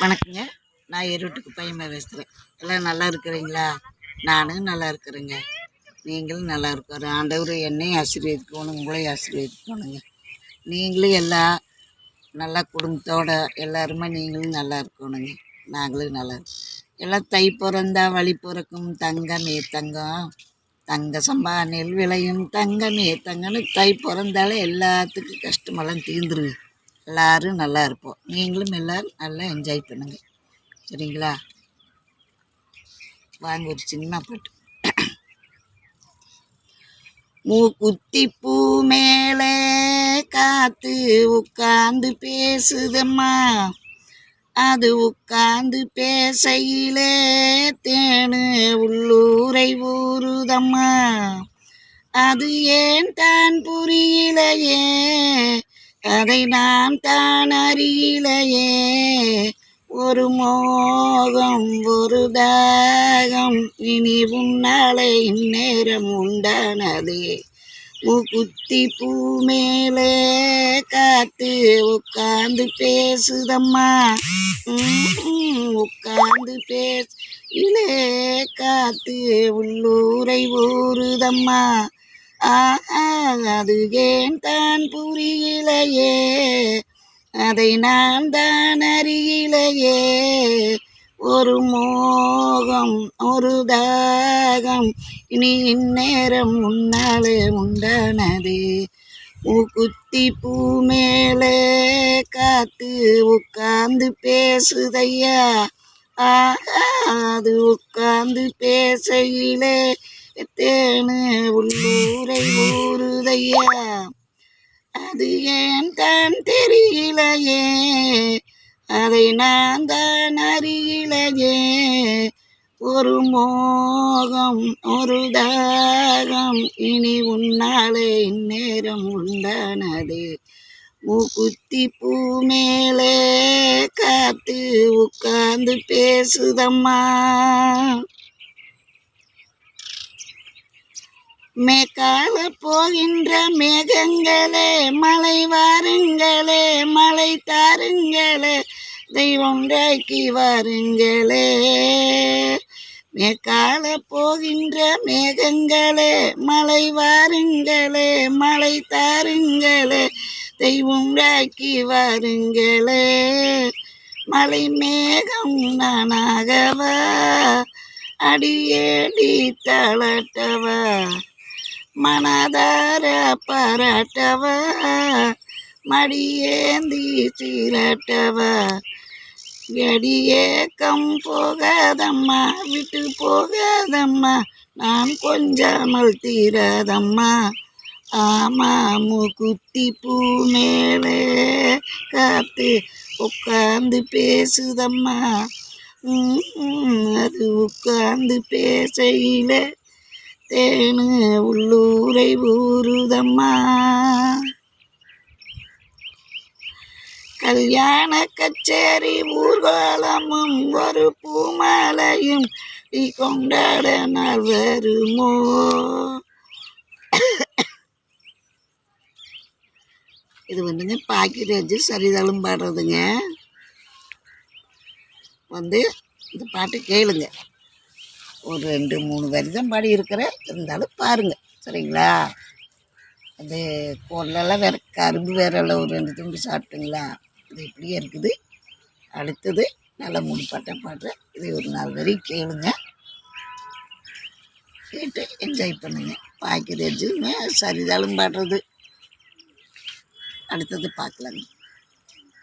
வணக்கங்க. நான் ஈரோட்டுக்கு பையன் பேசுகிறேன். எல்லாம் நல்லா இருக்கிறீங்களா? நானும் நல்லா இருக்கிறேங்க. நீங்களும் நல்லா இருக்கிற ஆண்டவர் என்னையும் ஆசீர்வதிக்கணும், உங்களையும் ஆசீர்வதிக்கணுங்க. நீங்களும் எல்லாம் நல்லா குடும்பத்தோட எல்லாருமே நீங்களும் நல்லா இருக்கணுங்க. நாங்களும் நல்லா எல்லாம் தை பிறந்தா வழி பிறக்கும் தங்கமே தங்கம், தங்க சம்பா நெல் விளையும் தங்கமே தங்கன்னு தை பிறந்தாலே எல்லாத்துக்கும் கஷ்டமெல்லாம் தீர்ந்துருங்க. எல்லோரும் நல்லா இருப்போம். நீங்களும் எல்லோரும் நல்லா என்ஜாய் பண்ணுங்கள். சரிங்களா? வாங்க ஒரு சின்ன பாட்டு. மூக்குத்தி பூ மேலே காத்து உட்காந்து பேசுதம்மா, அது உட்காந்து பேசையிலே தேனு உள்ளூரை ஊறுதம்மா. அது ஏன் தான் புரியலையே, அதை நான் தான் அறியலையே. ஒரு மோகம் ஒரு தாகம் இனி உன்னாலே இந்நேரம் உண்டானதே. மூக்குத்தி பூ மேலே காத்து உட்காந்து பேசுதம்மா, உட்காந்து பேசிலே காத்து உள்ளூரை ஊறுதம்மா. அது ஏன் தான் புரியலையே, அதை நான் தான் அறியலையே. ஒரு மோகம் ஒரு தாகம் இனி இந்நேரம் முன்னாலே உண்டானது. மூக்குத்தி பூ மேலே காத்து உட்கார்ந்து பேசுதையா, அது உட்கார்ந்து பேசையிலே தேனு உள்ளூரை ஊறுதையா. அது ஏன் தான் தெரியலையே, அதை நான் தான் அறியலையே. ஒரு மோகம் ஒரு தாகம் இனி உன்னாலே இந்நேரம் உண்டானது. மூக்குத்தி பூ மேலே காத்து உட்கார்ந்து பேசுதம்மா. மேற்கால போகின்ற மேகங்களே மலை வாருங்களே, மலை தாருங்களே, தெய்வொன்றாக்கி வாருங்களே. மேற்கால போகின்ற மேகங்களே மலை வாருங்களே, மலை தாருங்களே, தெய்வொன்றாக்கி வாருங்களே. மலை மேகம் நானாகவா, அடியேடி தளட்டவா, மனதார பாராட்டவா, மடியேந்தி சீரட்டவா. வெடியேக்கம் போகாதம்மா, விட்டு போகாதம்மா, நான் கொஞ்சாமல் தீராதம்மா. ஆமா மூக்குத்தி பூ மேலே காத்து உட்கார்ந்து பேசுதம்மா, அது உட்கார்ந்து பேசையில தேனு உள்ளூரை ஊறுதம்மா. கல்யாண கச்சேரி ஊர்வலமும் ஒரு பூமாலையும் கொண்டாட நாள் வருமோ. இது வந்துங்க பாக்கியராஜ் சரிதளம் பாடுறதுங்க. இந்த பாட்டு கேளுங்க. ஒரு 2-3 வரி தான் பாடி இருக்கிறேன், இருந்தாலும் பாருங்கள். சரிங்களா? அது குரலெல்லாம் வேறு கரும்பு வேறெல்லாம் ஒரு 2 துண்டு சாப்பிட்டுங்களா, இது இப்படியே இருக்குது. அடுத்தது நல்லா 3 பாட்டாக பாடுறேன். இதை ஒரு 4 வரி கேளுங்க, கேட்டு என்ஜாய் பண்ணுங்க. பாக்கியராஜுமே சரிதாலும் பாடுறது. அடுத்தது பார்க்கலாங்க.